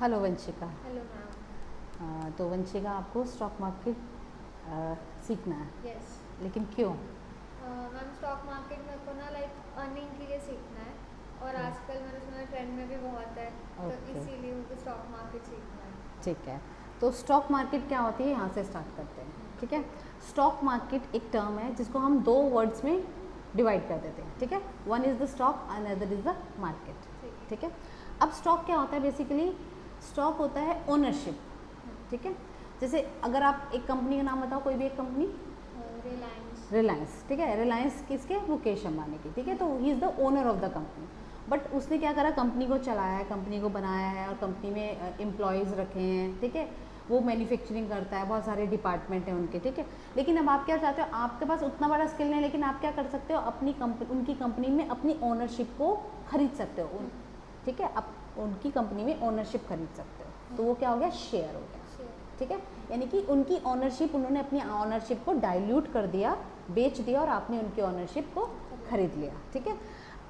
Hello Vanshika. Hello ma'am. तो वंशिका, आपको stock market सीखना है, यस लेकिन क्यों? मैम, स्टॉक मार्केट मेरे को ना लाइक अर्निंग के लिए सीखना है और आजकल मैंने सुना ट्रेंड में भी बहुत है, तो ओके, इसीलिए मुझे स्टॉक मार्केट सीखना है। ठीक है। तो स्टॉक मार्केट क्या होती है, यहाँ से स्टार्ट करते हैं। ठीक है, स्टॉक मार्केट एक टर्म है जिसको हम दो वर्ड्स में डिवाइड कर देते हैं। ठीक है, one is the stock, another is the market. ठीक है, अब स्टॉक क्या होता है? बेसिकली स्टॉक होता है ओनरशिप। ठीक है, जैसे अगर आप एक कंपनी का नाम बताओ, कोई भी एक कंपनी। रिलायंस। रिलायंस, ठीक है। रिलायंस किसके? मुकेश अंबानी की। ठीक है, तो he is the owner of the company. But उसने क्या करा, कंपनी को चलाया है, कंपनी को बनाया है और कंपनी में एम्प्लॉयज़ रखे हैं। ठीक है, वो मैन्युफैक्चरिंग करता है, बहुत सारे डिपार्टमेंट हैं उनके। ठीक है, लेकिन अब आप क्या चाहते हो, आपके पास उतना बड़ा स्किल नहीं, लेकिन आप क्या कर सकते हो, अपनी उनकी कंपनी में अपनी ओनरशिप को खरीद सकते हो। ठीक है, आप उनकी कंपनी में ओनरशिप खरीद सकते हो, तो वो क्या हो गया? शेयर हो गया। ठीक है, यानी कि उनकी ओनरशिप, उन्होंने अपनी ओनरशिप को डाइल्यूट कर दिया, बेच दिया और आपने उनकी ओनरशिप को खरीद लिया। ठीक है,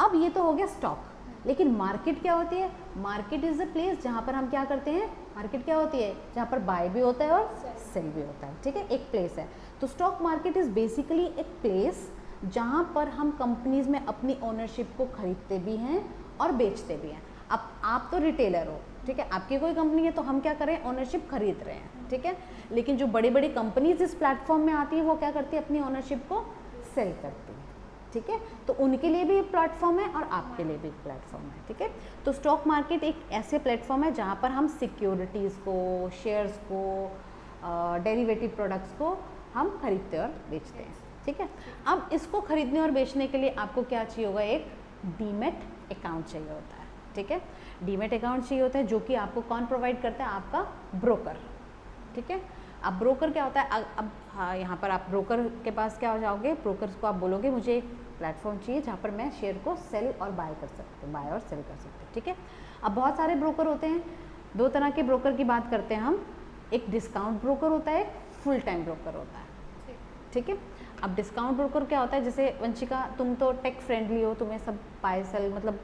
अब ये तो हो गया स्टॉक। लेकिन मार्केट क्या होती है? मार्केट इज़ द प्लेस जहाँ पर हम क्या करते हैं। मार्केट क्या होती है? जहाँ पर बाय भी होता है और सेल भी होता है। ठीक है, एक प्लेस है। तो स्टॉक मार्केट इज़ बेसिकली एक प्लेस जहाँ पर हम कंपनीज में अपनी ओनरशिप को खरीदते भी हैं और बेचते भी हैं। अब आप तो रिटेलर हो, ठीक है, आपकी कोई कंपनी है तो हम क्या करें, ओनरशिप खरीद रहे हैं। ठीक है, लेकिन जो बड़ी बड़ी कंपनीज इस प्लेटफॉर्म में आती है वो क्या करती है, अपनी ओनरशिप को सेल करती है। ठीक है, तो उनके लिए भी एक प्लेटफॉर्म है और आपके लिए भी एक प्लेटफॉर्म है। ठीक है, तो स्टॉक मार्केट एक ऐसे प्लेटफॉर्म है जहाँ पर हम सिक्योरिटीज़ को, शेयर्स को, डेरिवेटिव प्रोडक्ट्स को हम खरीदते और बेचते हैं। ठीक है, अब इसको खरीदने और बेचने के लिए आपको क्या चाहिए होगा? एक डीमेट अकाउंट चाहिए होता है। ठीक है, डीमेट अकाउंट चाहिए होता है, जो कि आपको कौन प्रोवाइड करता है? आपका ब्रोकर। ठीक है, अब ब्रोकर क्या होता है? अब हाँ, यहाँ पर आप ब्रोकर के पास क्या हो जाओगे, ब्रोकर को आप बोलोगे मुझे एक प्लेटफॉर्म चाहिए जहाँ पर मैं शेयर को सेल और बाय कर सकते हैं, बाय और सेल कर सकते हैं। ठीक है, अब बहुत सारे ब्रोकर होते हैं, दो तरह के ब्रोकर की बात करते हैं हम। एक डिस्काउंट ब्रोकर होता है, एक फुल टाइम ब्रोकर होता है। ठीक है, अब डिस्काउंट ब्रोकर क्या होता है? जैसे वंशिका, तुम तो टेक फ्रेंडली हो, तुम्हें सब बाय सेल मतलब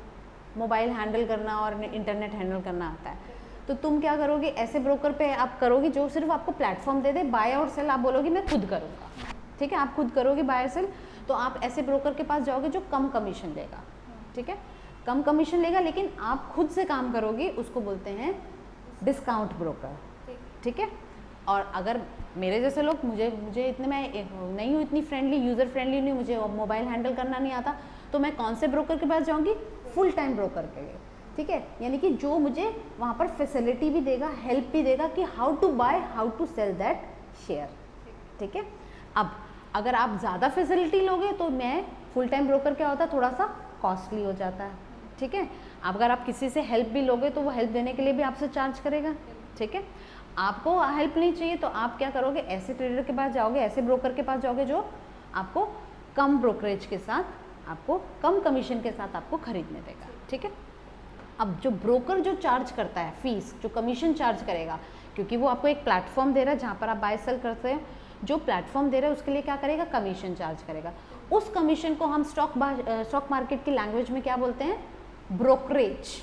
मोबाइल हैंडल करना और इंटरनेट हैंडल करना आता है, तो तुम क्या करोगे? ऐसे ब्रोकर पे आप करोगे जो सिर्फ आपको प्लेटफॉर्म दे दे, बाय और सेल आप बोलोगे मैं खुद करूँगा। ठीक है, आप खुद करोगे बाय और सेल, तो आप ऐसे ब्रोकर के पास जाओगे जो कम कमीशन लेगा। ठीक है, कम कमीशन लेगा लेकिन आप खुद से काम करोगे, उसको बोलते हैं डिस्काउंट ब्रोकर। ठीक है, और अगर मेरे जैसे लोग, मुझे इतने, मैं नहीं हूँ इतनी फ्रेंडली, यूज़र फ्रेंडली नहीं, मुझे मोबाइल हैंडल करना नहीं आता, तो मैं कौन से ब्रोकर के पास जाऊँगी? फुल टाइम ब्रोकर के लिए। ठीक है, यानी कि जो मुझे वहाँ पर फैसिलिटी भी देगा, हेल्प भी देगा कि how to buy, how to sell that share. ठीक है, अब अगर आप ज़्यादा फैसिलिटी लोगे तो मैं फुल टाइम ब्रोकर क्या होता है, थोड़ा सा कॉस्टली हो जाता है। ठीक है, अगर आप किसी से हेल्प भी लोगे तो वो हेल्प देने के लिए भी आपसे चार्ज करेगा। ठीक है, आपको हेल्प नहीं चाहिए तो आप क्या करोगे? ऐसे ट्रेडर के पास जाओगे, ऐसे ब्रोकर के पास जाओगे जो आपको कम ब्रोकरेज के साथ, आपको कम कमीशन के साथ आपको खरीदने देगा। ठीक है, अब जो ब्रोकर जो चार्ज करता है फीस, जो कमीशन चार्ज करेगा, क्योंकि वो आपको एक प्लेटफॉर्म दे रहा है जहाँ पर आप बाय सेल करते हैं, जो प्लेटफॉर्म दे रहा है उसके लिए क्या करेगा? कमीशन चार्ज करेगा। उस कमीशन को हम स्टॉक मार्केट की लैंग्वेज में क्या बोलते हैं? ब्रोकरेज।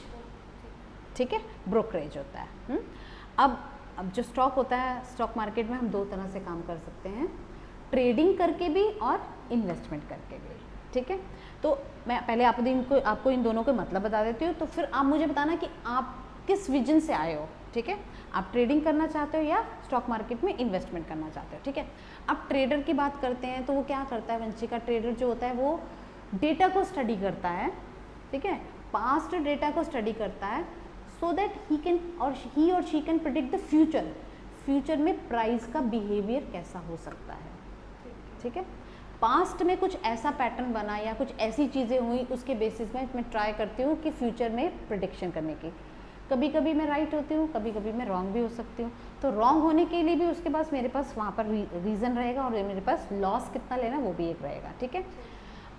ठीक है, ब्रोकरेज होता है। अब जो स्टॉक होता है, स्टॉक मार्केट में हम दो तरह से काम कर सकते हैं, ट्रेडिंग करके भी और इन्वेस्टमेंट करके भी। ठीक है, तो मैं पहले आपको इन दोनों के मतलब बता देती हूँ, तो फिर आप मुझे बताना कि आप किस विजन से आए हो। ठीक है, आप ट्रेडिंग करना चाहते हो या स्टॉक मार्केट में इन्वेस्टमेंट करना चाहते हो। ठीक है, अब ट्रेडर की बात करते हैं तो वो क्या करता है वंशिका? ट्रेडर जो होता है वो डेटा को स्टडी करता है। ठीक है, पास्ट डेटा को स्टडी करता है, सो दैट ही और she can predict the future. Future में प्राइस का बिहेवियर कैसा हो सकता है। ठीक है, पास्ट में कुछ ऐसा पैटर्न बना या कुछ ऐसी चीज़ें हुई, उसके बेसिस में मैं ट्राई करती हूँ कि फ्यूचर में प्रिडिक्शन करने की। कभी कभी मैं राइट होती हूँ, कभी कभी मैं रॉन्ग भी हो सकती हूँ, तो रॉन्ग होने के लिए भी उसके पास, मेरे पास वहाँ पर रीज़न रहेगा और मेरे पास लॉस कितना लेना वो भी एक रहेगा। ठीक है,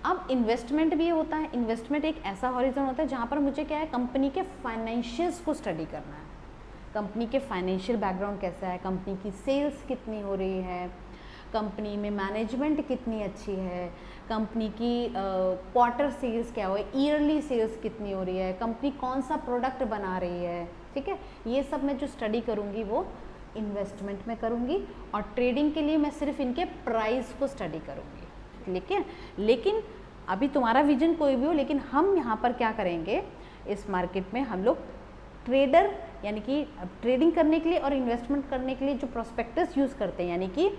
अब इन्वेस्टमेंट भी होता है। इन्वेस्टमेंट एक ऐसा हॉरिजन होता है जहाँ पर मुझे क्या है, कंपनी के फाइनेंशियल्स को स्टडी करना है। कंपनी के फाइनेंशियल बैकग्राउंड कैसा है, कंपनी की सेल्स कितनी हो रही है, कंपनी में मैनेजमेंट कितनी अच्छी है, कंपनी की क्वार्टर सेल्स क्या हो, ईयरली सेल्स कितनी हो रही है, कंपनी कौन सा प्रोडक्ट बना रही है, ठीक है। ये सब मैं जो स्टडी करूँगी वो इन्वेस्टमेंट में करूँगी, और ट्रेडिंग के लिए मैं सिर्फ इनके प्राइस को स्टडी करूँगी, लेकिन अभी तुम्हारा विजन कोई भी हो, लेकिन हम यहाँ पर क्या करेंगे, इस मार्केट में हम लोग ट्रेडर यानी कि ट्रेडिंग करने के लिए और इन्वेस्टमेंट करने के लिए जो प्रोस्पेक्टस यूज़ करते हैं, यानी कि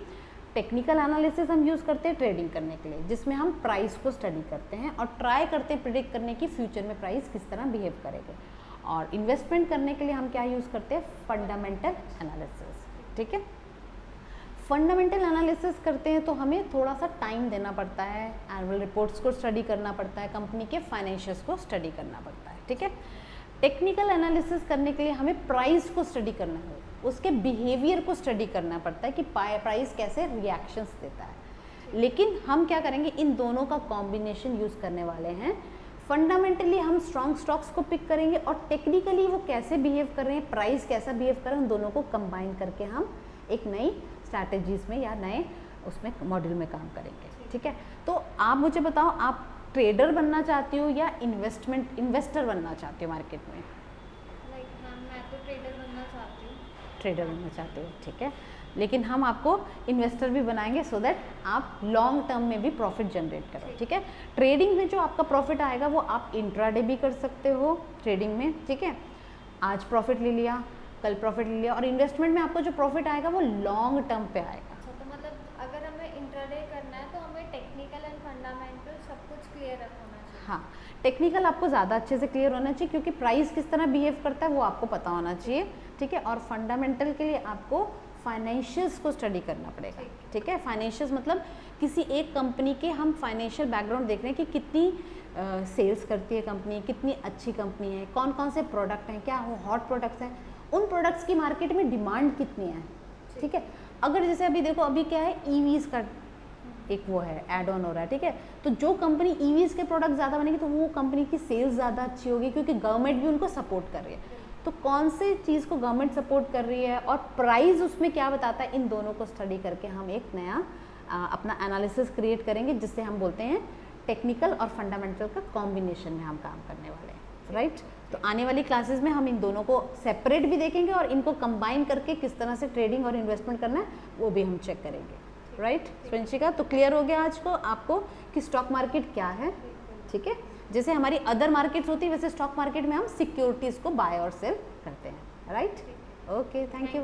टेक्निकल एनालिसिस हम यूज़ करते हैं ट्रेडिंग करने के लिए, जिसमें हम प्राइस को स्टडी करते हैं और ट्राई करते हैं प्रिडिक्ट करने की फ्यूचर में प्राइस किस तरह बिहेव करेगा। और इन्वेस्टमेंट करने के लिए हम क्या यूज़ करते हैं, फंडामेंटल एनालिसिस, ठीक है। फंडामेंटल एनालिसिस करते हैं तो हमें थोड़ा सा टाइम देना पड़ता है, एनुअल रिपोर्ट्स को स्टडी करना पड़ता है, कंपनी के फाइनेंशियल्स को स्टडी करना पड़ता है, ठीक है। टेक्निकल एनालिसिस करने के लिए हमें प्राइस को स्टडी करना है, उसके बिहेवियर को स्टडी करना पड़ता है कि प्राइस कैसे रिएक्शंस देता है। लेकिन हम क्या करेंगे, इन दोनों का कॉम्बिनेशन यूज़ करने वाले हैं। फंडामेंटली हम स्ट्रॉन्ग स्टॉक्स को पिक करेंगे और टेक्निकली वो कैसे बिहेव कर रहे हैं, प्राइस कैसा बिहेव कर रहे हैं, उन दोनों को कंबाइन करके हम एक नई स्ट्रैटेजीज में या नए उसमें मॉड्यूल में काम करेंगे, ठीक है। तो आप मुझे बताओ, आप ट्रेडर बनना चाहती हो या इन्वेस्टर बनना चाहती हो मार्केट में? मैं तो ट्रेडर बनना चाहती हूँ। ट्रेडर बनना चाहते हो, ठीक है। लेकिन हम आपको इन्वेस्टर भी बनाएंगे सो दैट आप लॉन्ग टर्म में भी प्रॉफिट जनरेट करो, ठीक है। ट्रेडिंग में जो आपका प्रॉफिट आएगा वो आप इंट्राडे भी कर सकते हो ट्रेडिंग में, ठीक है। आज प्रॉफिट ले लिया, कल प्रॉफिट ले लिया, और इन्वेस्टमेंट में आपको जो प्रॉफिट आएगा वो लॉन्ग टर्म पे आएगा। अच्छा, तो मतलब अगर हमें इंट्राडे करना है तो हमें टेक्निकल एंड फंडामेंटल सब कुछ क्लियर रखना चाहिए। हाँ, टेक्निकल आपको ज़्यादा अच्छे से क्लियर होना चाहिए क्योंकि प्राइस किस तरह बिहेव करता है वो आपको पता होना चाहिए, ठीक है। और फंडामेंटल के लिए आपको फाइनेंशियल्स को स्टडी करना पड़ेगा, ठीक है। फाइनेंशियल्स मतलब किसी एक कंपनी के हम फाइनेंशियल बैकग्राउंड देख रहे हैं कि कितनी सेल्स करती है कंपनी, कितनी अच्छी कंपनी है, कौन कौन से प्रोडक्ट हैं, क्या हॉट प्रोडक्ट्स हैं, उन प्रोडक्ट्स की मार्केट में डिमांड कितनी है, ठीक है। अगर जैसे अभी देखो, अभी क्या है, ईवीज़ का एक वो है ऐड ऑन हो रहा है, ठीक है। तो जो कंपनी ईवीज़ के प्रोडक्ट ज़्यादा बनेगी तो वो कंपनी की सेल्स ज़्यादा अच्छी होगी क्योंकि गवर्नमेंट भी उनको सपोर्ट कर रही है। तो कौन से चीज़ को गवर्नमेंट सपोर्ट कर रही है और प्राइस उसमें क्या बताता है, इन दोनों को स्टडी करके हम एक नया अपना एनालिसिस क्रिएट करेंगे जिससे हम बोलते हैं टेक्निकल और फंडामेंटल का कॉम्बिनेशन में हम काम करने वाले हैं, राइट। तो आने वाली क्लासेस में हम इन दोनों को सेपरेट भी देखेंगे और इनको कंबाइन करके किस तरह से ट्रेडिंग और इन्वेस्टमेंट करना है वो भी हम चेक करेंगे, राइट। स्वंशिका, तो क्लियर हो गया आज को आपको कि स्टॉक मार्केट क्या है, ठीक है। जैसे हमारी अदर मार्केट्स होती है वैसे स्टॉक मार्केट में हम सिक्योरिटीज़ को बाय और सेल करते हैं, राइट। Okay, thank you.